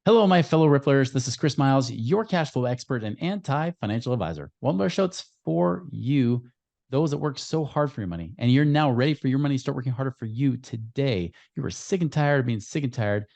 Hello, my fellow Ripplers. This is Chris Miles, your cash flow expert and anti-financial advisor. Welcome to our show. It's for you, those that work so hard for your money, and you're now ready for your money to start working harder for you today. You are sick and tired of being sick and tired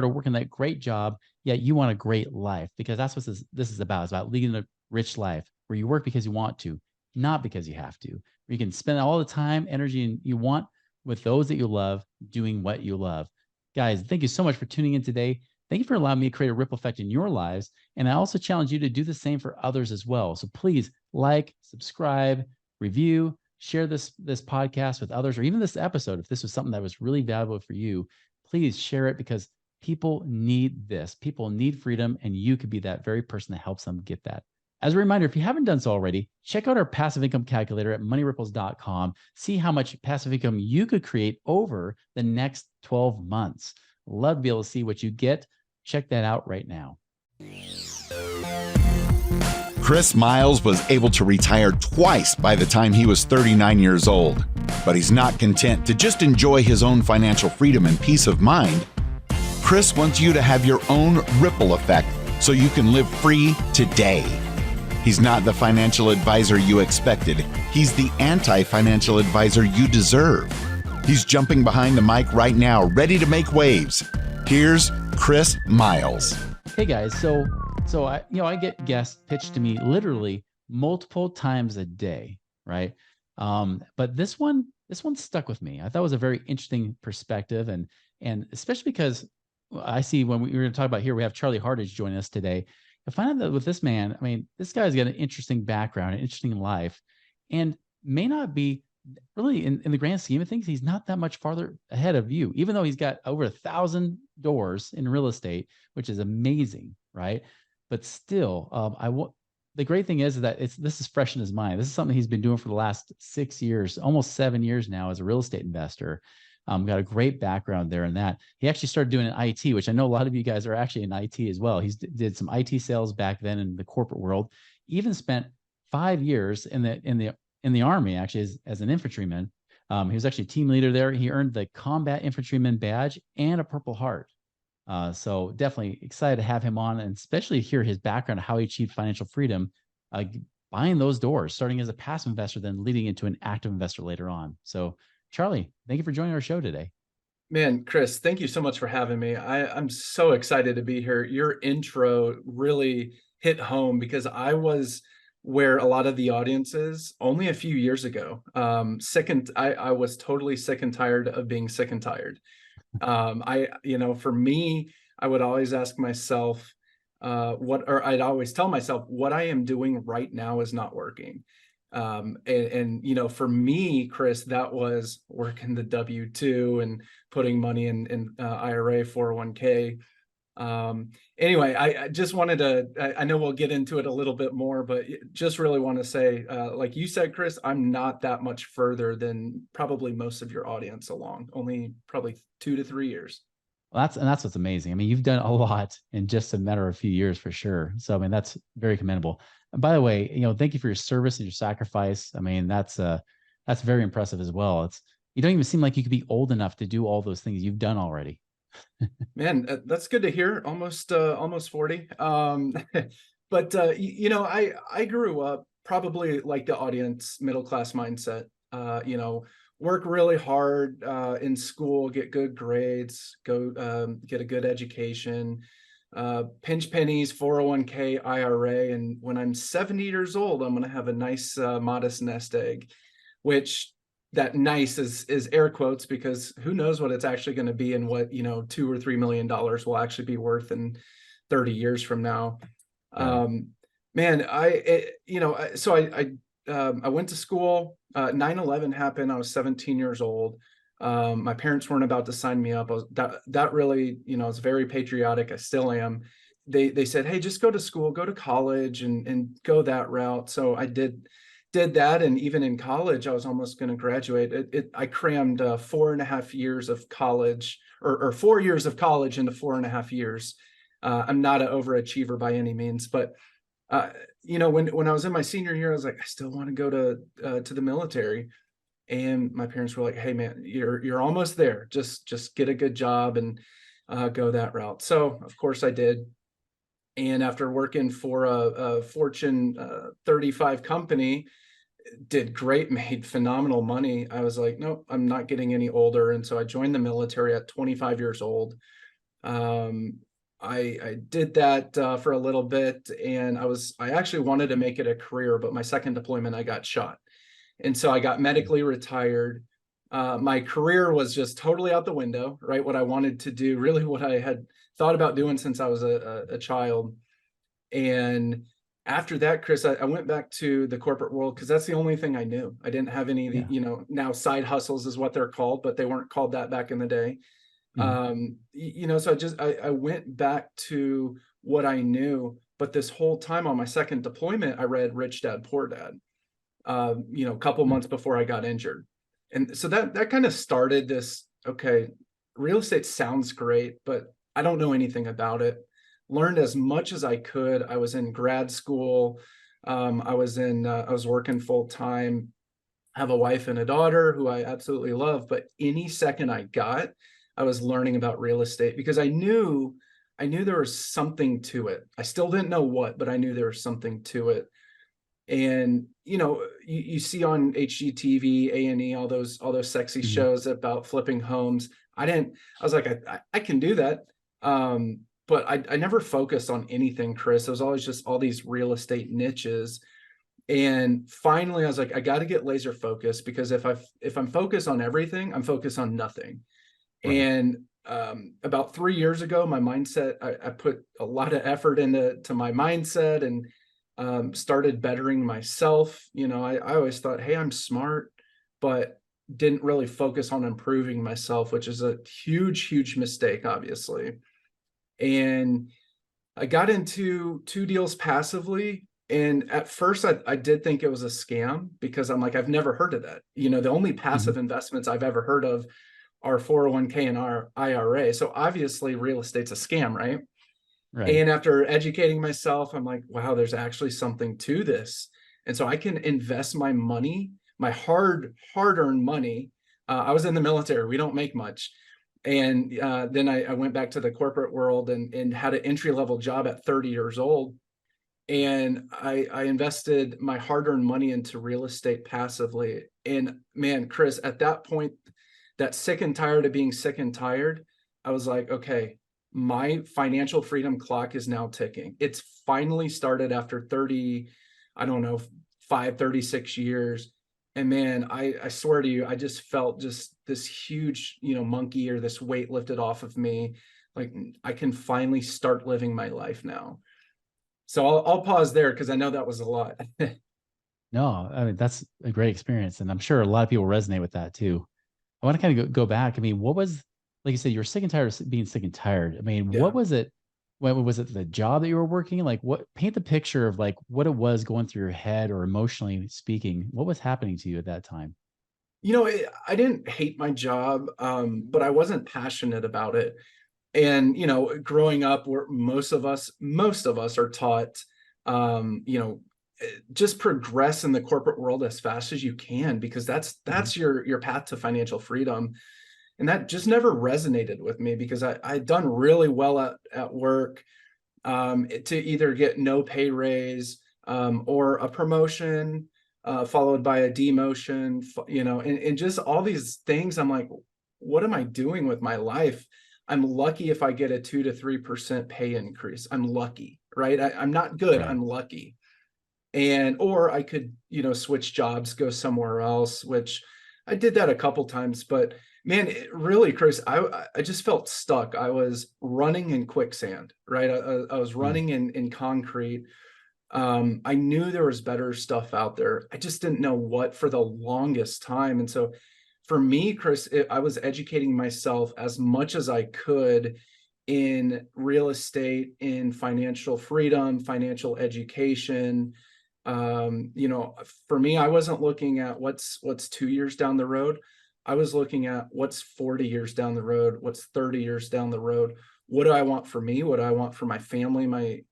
of working that great job, yet you want a great life, because that's what this is about. It's about leading a rich life where you work because you want to, not because you have to. Where you can spend all the time, energy you want with those that you love, doing what you love. Guys, thank you so much for tuning in today. Thank you for allowing me to create a ripple effect in your lives. And I also challenge you to do the same for others as well. So please like, subscribe, review, share this podcast with others, or even this episode. If this was something that was really valuable for you, please share it, because people need this. People need freedom, and you could be that very person that helps them get that. As a reminder, if you haven't done so already, check out our passive income calculator at moneyripples.com. See how much passive income you could create over the next 12 months. Love to be able to see what you get. Check that out right now. Chris Miles was able to retire twice by the time he was 39 years old, but he's not content to just enjoy his own financial freedom and peace of mind. Chris wants you to have your own ripple effect so you can live free today. He's not the financial advisor you expected. He's the anti-financial advisor you deserve. He's jumping behind the mic right now, ready to make waves. Here's Chris Miles. Hey guys, so I get guests pitched to me literally multiple times a day, right? But this one stuck with me. I thought it was a very interesting perspective, and especially because I see when we're going to talk about here, we have Charlie Hardage joining us today. I find out that with this man, I mean, this guy's got an interesting background, an interesting life, and may not be really in the grand scheme of things, he's not that much farther ahead of you, even though he's got over 1,000 doors in real estate, which is amazing, right? But still, the great thing is that this is fresh in his mind. This is something he's been doing for the last 6 years, almost 7 years now as a real estate investor. Got a great background there in that. He actually started doing an IT, which I know a lot of you guys are actually in IT as well. He's did some IT sales back then in the corporate world. Even spent 5 years in the Army, actually, as an infantryman. He was actually team leader there. He earned the Combat Infantryman badge and a Purple Heart. So definitely excited to have him on, and especially hear his background, how he achieved financial freedom, buying those doors, starting as a passive investor, then leading into an active investor later on. So Charlie, thank you for joining our show today. Man, Chris, thank you so much for having me. I'm so excited to be here. Your intro really hit home, because I was where a lot of the audience is only a few years ago. I was totally sick and tired of being sick and tired. For me, I would always ask myself, I'd always tell myself, what I am doing right now is not working. For me, Chris, that was working the W-2 and putting money in IRA, 401k. Anyway, I just wanted to, I know we'll get into it a little bit more, but just really want to say, like you said, Chris, I'm not that much further than probably most of your audience along, only probably 2 to 3 years. Well, that's what's amazing. I mean, you've done a lot in just a matter of a few years for sure. So, I mean, that's very commendable. And by the way, thank you for your service and your sacrifice. I mean, that's very impressive as well. You don't even seem like you could be old enough to do all those things you've done already. Man, that's good to hear. Almost 40. But I grew up probably like the audience, middle class mindset. Work really hard in school, get good grades, go get a good education, pinch pennies, 401k, IRA, and when I'm 70 years old, I'm going to have a nice, modest nest egg, which that nice is air quotes, because who knows what it's actually going to be, and what, $2 or $3 million will actually be worth in 30 years from now. Right. I went to school. 9/11 happened. I was 17 years old. My parents weren't about to sign me up. That really, was very patriotic. I still am. They said, hey, just go to school, go to college, and go that route. So I did that. And even in college, I was almost going to graduate. I crammed 4.5 years of college, or 4 years of college into 4.5 years. I'm not an overachiever by any means, but when I was in my senior year, I was like, I still want to go to the military. And my parents were like, hey man, you're almost there. Just get a good job. And go that route. So of course I did. And after working for a Fortune 35 company, did great, made phenomenal money. I was like, nope, I'm not getting any older. And so I joined the military at 25 years old. Um, I did that for a little bit, and I actually wanted to make it a career, but my second deployment, I got shot. And so I got medically retired. My career was just totally out the window, right? What I wanted to do, really what I had thought about doing since I was a child. And after that, Chris, I went back to the corporate world because that's the only thing I knew. I didn't have any of the, Yeah. now side hustles is what they're called, but they weren't called that back in the day. Mhm. So I went back to what I knew. But this whole time on my second deployment, I read Rich Dad, Poor Dad, a couple Mm. months before I got injured. And so that kind of started this, okay, real estate sounds great, but I don't know anything about it. Learned as much as I could. I was in grad school. I was working full time, have a wife and a daughter who I absolutely love, but any second I got, I was learning about real estate because I knew there was something to it. I still didn't know what, but I knew there was something to it. And you see on HGTV, A&E, all those sexy Mhm. shows about flipping homes. I was like, I can do that. But I never focused on anything, Chris. It was always just all these real estate niches. And finally I was like, I got to get laser focused, because if I'm focused on everything, I'm focused on nothing. Right. And about 3 years ago, my mindset, I put a lot of effort into my mindset, and started bettering myself. I always thought, hey, I'm smart, but didn't really focus on improving myself, which is a huge, huge mistake, obviously. And I got into two deals passively. And at first, I did think it was a scam, because I'm like, I've never heard of that. The only Mhm. passive investments I've ever heard of are 401k and our IRA. So obviously, real estate's a scam, right? Right. And after educating myself, I'm like, wow, there's actually something to this. And so I can invest my money, my hard-earned money. I was in the military. We don't make much. And then I went back to the corporate world, and had an entry-level job at 30 years old. And I invested my hard-earned money into real estate passively. And man, Chris, at that point, that sick and tired of being sick and tired, I was like, okay, my financial freedom clock is now ticking. It's finally started after 30, I don't know, 36 years. And man, I swear to you, I just felt just this huge, monkey, or this weight lifted off of me. Like, I can finally start living my life now. So I'll pause there, because I know that was a lot. No, I mean, that's a great experience. And I'm sure a lot of people resonate with that too. I want to kind of go back. I mean, what was, like you said, you're sick and tired of being sick and tired. I mean, Yeah. what was it? When was it the job that you were working? Like, what, paint the picture of like what it was going through your head, or emotionally speaking, what was happening to you at that time? I didn't hate my job, but I wasn't passionate about it. And growing up, where most of us are taught, um, you know, just progress in the corporate world as fast as you can, because that's Mhm. that's your path to financial freedom. And that just never resonated with me, because I'd done really well at work, to either get no pay raise, or a promotion, followed by a demotion, and just all these things. I'm like, what am I doing with my life? I'm lucky if I get a 2 to 3% pay increase. I'm lucky, right? I'm not good. Right. I'm lucky. And or I could, switch jobs, go somewhere else, which I did that a couple times. But man, really, Chris, I just felt stuck. I was running in quicksand, right? I was Mm. running in concrete. I knew there was better stuff out there. I just didn't know what for the longest time. And so for me, Chris, I was educating myself as much as I could in real estate, in financial freedom, financial education. For me, I wasn't looking at what's 2 years down the road. I was looking at what's 40 years down the road, what's 30 years down the road. What do I want for me? What do I want for my family?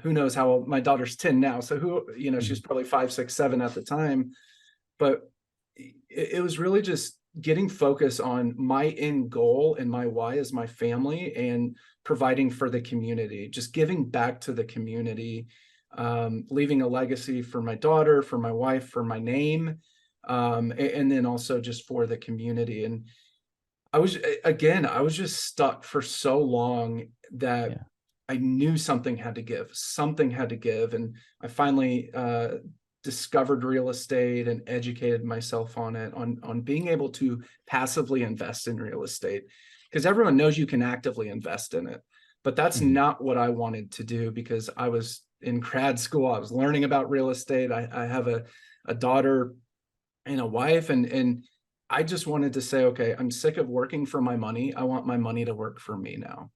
Who knows how old my daughter's 10 now. So she was Mhm. probably 5, 6, 7 at the time. But it was really just getting focus on my end goal, and my why is my family and providing for the community, just giving back to the community, leaving a legacy for my daughter, for my wife, for my name, and then also just for the community. And I was just stuck for so long that Yeah. I knew something had to give. Something had to give. And I finally discovered real estate and educated myself on it, on being able to passively invest in real estate. Because everyone knows you can actively invest in it. But that's Mhm. not what I wanted to do, because I was in grad school. I was learning about real estate. I have a daughter and a wife, and I just wanted to say, okay, I'm sick of working for my money. I want my money to work for me now.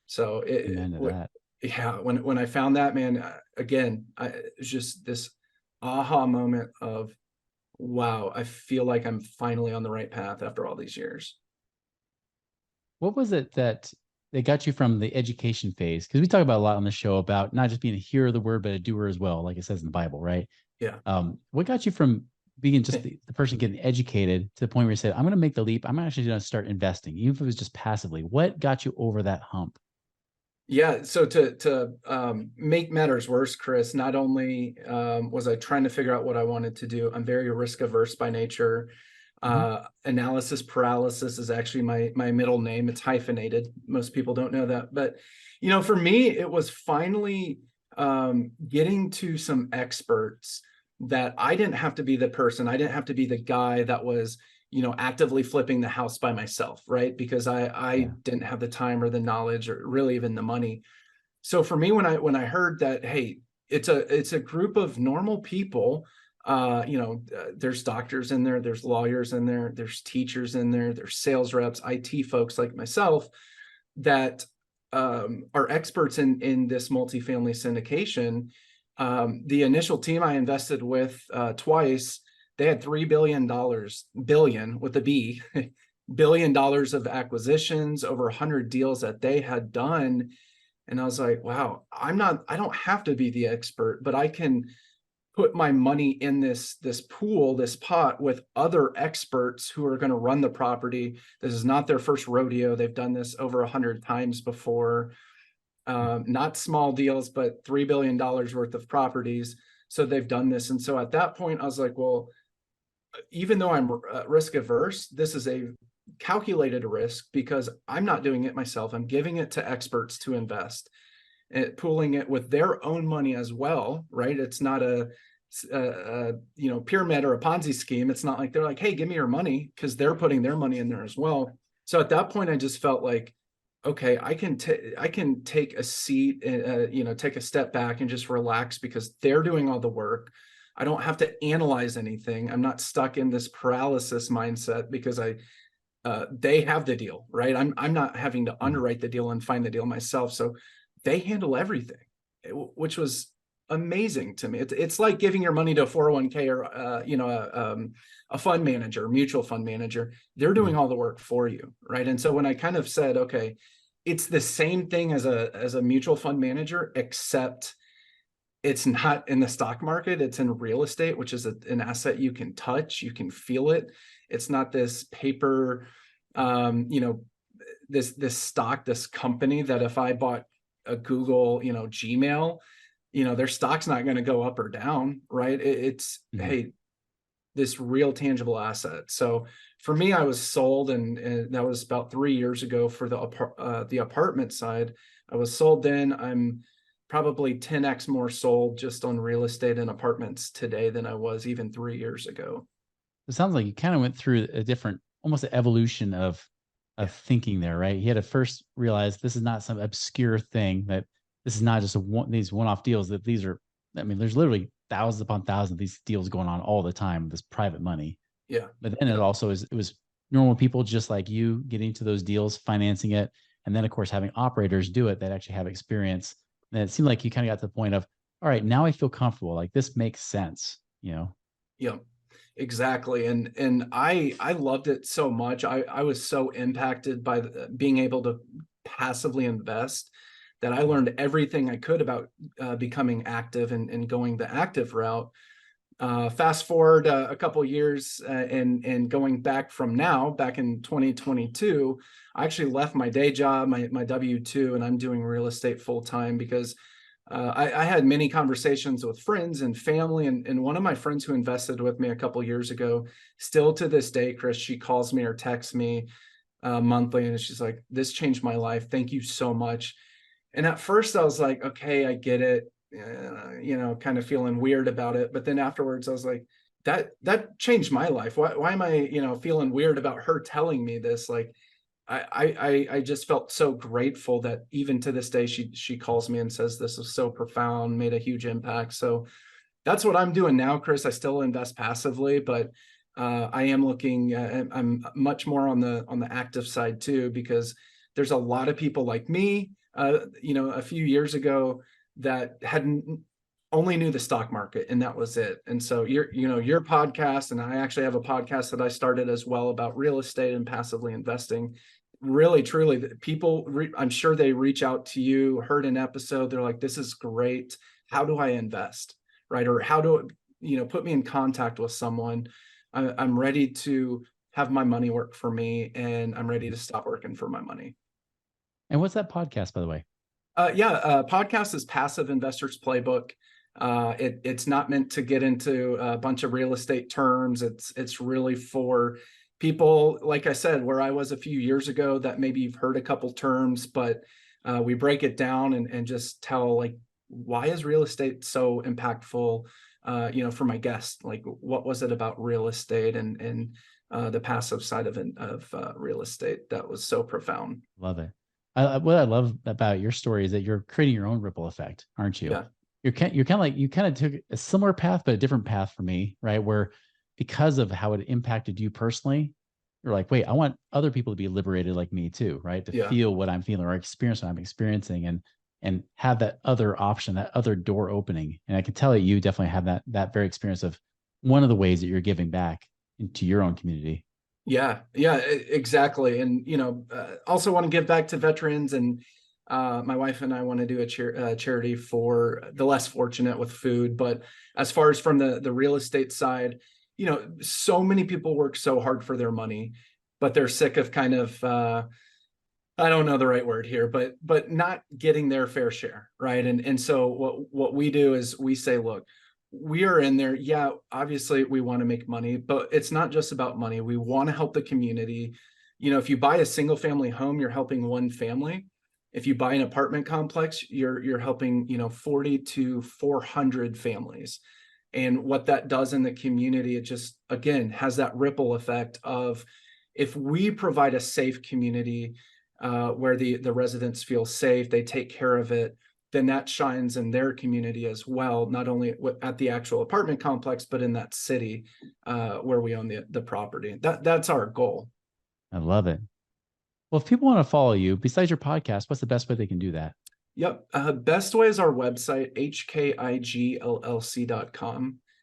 So Amen to that. yeah, when I found that, man, again, it's just this aha moment of, wow, I feel like I'm finally on the right path after all these years. What was it that they got you from the education phase? Because we talk about a lot on the show about not just being a hearer of the word, but a doer as well, like it says in the Bible, right? Yeah. What got you from being just the person getting educated to the point where you said, I'm going to make the leap. I'm actually going to start investing, even if it was just passively. What got you over that hump? Yeah, so to make matters worse, Chris, not only was I trying to figure out what I wanted to do, I'm very risk averse by nature. Mhm. Analysis paralysis is actually my middle name. It's hyphenated. Most people don't know that, but for me, it was finally getting to some experts that I didn't have to be the person. I didn't have to be the guy that was actively flipping the house by myself, right? Because I Yeah. didn't have the time or the knowledge or really even the money. So for me, when I heard that, hey, it's a group of normal people, there's doctors in there, there's lawyers in there, there's teachers in there, there's sales reps, IT folks like myself that are experts in this multifamily syndication. The initial team I invested with twice, they had $3 billion, billion with a B, $1 billion of acquisitions, over 100 deals that they had done. And I was like, wow, I don't have to be the expert, but I can put my money in this pool, this pot with other experts who are going to run the property. This is not their first rodeo. They've done this over 100 times before. Not small deals, but $3 billion worth of properties. So they've done this. And so at that point, I was like, well, even though I'm risk averse, this is a calculated risk because I'm not doing it myself. I'm giving it to experts to invest, and pooling it with their own money as well, right? It's not a pyramid or a Ponzi scheme. It's not like they're like, hey, give me your money, because they're putting their money in there as well. So at that point, I just felt like, okay, I can take a seat, take a step back and just relax, because they're doing all the work. I don't have to analyze anything. I'm not stuck in this paralysis mindset because they have the deal, right? I'm not having to Mhm. underwrite the deal and find the deal myself. So they handle everything, which was amazing to me. It's like giving your money to a 401k or a fund manager, mutual fund manager. They're doing Mhm. all the work for you, right? And so when I kind of said, okay, it's the same thing as a mutual fund manager, except it's not in the stock market, it's in real estate, which is an asset you can touch, you can feel it. It's not this paper, this stock, this company that if I bought a Google, Gmail, their stock's not going to go up or down, right? It's, Mhm. hey, this real tangible asset. So for me, I was sold, and that was about 3 years ago for the apartment side. I was sold then. I'm probably 10x more sold just on real estate and apartments today than I was even 3 years ago. It sounds like you kind of went through a different, almost an evolution Yeah. of thinking there, right? He had to first realize this is not some obscure thing, that this is not just these one-off deals, that these are, I mean, there's literally thousands upon thousands of these deals going on all the time, this private money. Yeah. But then Yep. it was normal people just like you getting to those deals, financing it, and then of course having operators do it that actually have experience. And it seemed like you kind of got to the point of, all right, now I feel comfortable. Like this makes sense, you know? Yep. Exactly. And I loved it so much. I was so impacted by being able to passively invest that I learned everything I could about becoming active and going the active route. Fast forward a couple years and going back from now, back in 2022, I actually left my day job, my W-2, and I'm doing real estate full time because I had many conversations with friends and family, and one of my friends who invested with me a couple years ago, still to this day, Chris, she calls me or texts me monthly, and she's like, "This changed my life. Thank you so much." And at first, I was like, "Okay, I get it." Kind of feeling weird about it. But then afterwards, I was like, that changed my life. Why am I, feeling weird about her telling me this? Like, I just felt so grateful that even to this day, she calls me and says this is so profound, made a huge impact. So that's what I'm doing now, Chris. I still invest passively, but I am looking. I'm much more on the active side too, because there's a lot of people like me. A few years ago that hadn't only knew the stock market and that was it. And so your podcast, and I actually have a podcast that I started as well about real estate and passively investing. Really, truly, people, I'm sure they reach out to you, heard an episode, they're like, "This is great. How do I invest?" Right? Or how do put me in contact with someone. I'm ready to have my money work for me, and I'm ready to stop working for my money. And what's that podcast, by the way? Podcast is Passive Investors Playbook. It's not meant to get into a bunch of real estate terms. It's really for people, like I said, where I was a few years ago, that maybe you've heard a couple terms, but we break it down and just tell, like, why is real estate so impactful? For my guests, like, what was it about real estate and the passive side of real estate that was so profound? Love it. What I love about your story is that you're creating your own ripple effect, aren't you? Yeah. You're kind of like, you kind of took a similar path, but a different path for me, right? Where because of how it impacted you personally, you're like, wait, I want other people to be liberated like me too, right? To Yeah. feel what I'm feeling or experience what I'm experiencing, and have that other option, that other door opening. And I can tell you definitely have that very experience of one of the ways that you're giving back into your own community. Yeah, exactly. And, also want to give back to veterans, and my wife and I want to do a charity for the less fortunate with food. But as far as from the real estate side, so many people work so hard for their money, but they're sick of kind of, I don't know the right word here, but not getting their fair share, right? And so what we do is we say, look, we are in there. Yeah, obviously we want to make money, but it's not just about money. We want to help the community. If you buy a single family home, you're helping one family. If you buy an apartment complex, you're helping 40 to 400 families. And what that does in the community, it just, again, has that ripple effect of, if we provide a safe community where the residents feel safe, they take care of it, then that shines in their community as well, not only at the actual apartment complex, but in that city where we own the property. That's our goal. I love it. Well, if people want to follow you, besides your podcast, what's the best way they can do that? Yep. Best way is our website, hkigllc.com.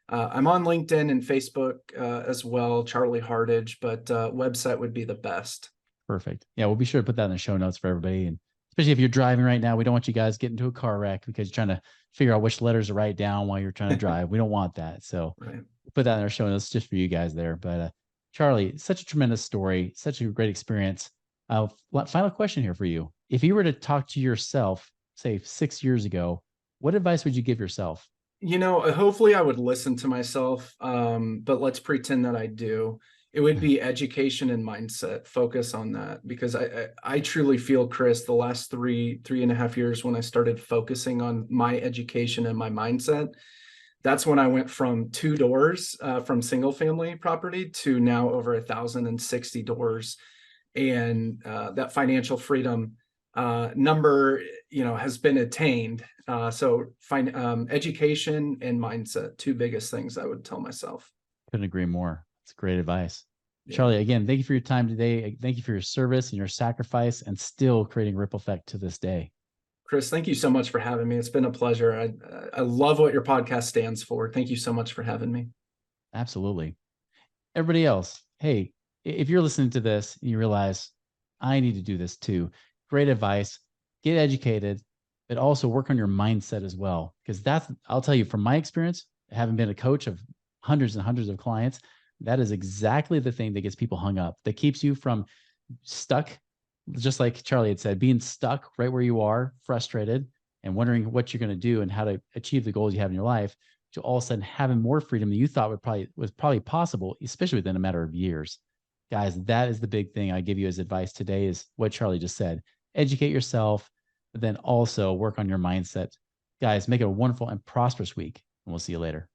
I'm on LinkedIn and Facebook as well, Charlie Hardage, but website would be the best. Perfect. Yeah, we'll be sure to put that in the show notes for everybody. And especially if you're driving right now, we don't want you guys getting into a car wreck because you're trying to figure out which letters to write down while you're trying to drive. We don't want that. So Right. we'll put that in our show notes just for you guys there. But Charlie, such a tremendous story, such a great experience. Final question here for you. If you were to talk to yourself, say 6 years ago, what advice would you give yourself? Hopefully I would listen to myself, but let's pretend that I do. It would be education and mindset, focus on that, because I truly feel, Chris, the last 3.5 years, when I started focusing on my education and my mindset, that's when I went from 2 doors from single family property to now over 1,060 doors. And that financial freedom number, has been attained. So education and mindset, 2 biggest things I would tell myself. Couldn't agree more. It's great advice. Yeah. Charlie, again, thank you for your time today. Thank you for your service and your sacrifice, and still creating ripple effect to this day. Chris, thank you so much for having me. It's been a pleasure. I love what your podcast stands for. Thank you so much for having me. Absolutely. Everybody else, hey, if you're listening to this and you realize I need to do this too, great advice. Get educated, but also work on your mindset as well. Because I'll tell you from my experience, having been a coach of hundreds and hundreds of clients, that is exactly the thing that gets people hung up, that keeps you from stuck, just like Charlie had said, being stuck right where you are, frustrated and wondering what you're going to do and how to achieve the goals you have in your life, to all of a sudden having more freedom than you thought was probably possible, especially within a matter of years. Guys, that is the big thing I give you as advice today, is what Charlie just said. Educate yourself, but then also work on your mindset. Guys, make it a wonderful and prosperous week, and we'll see you later.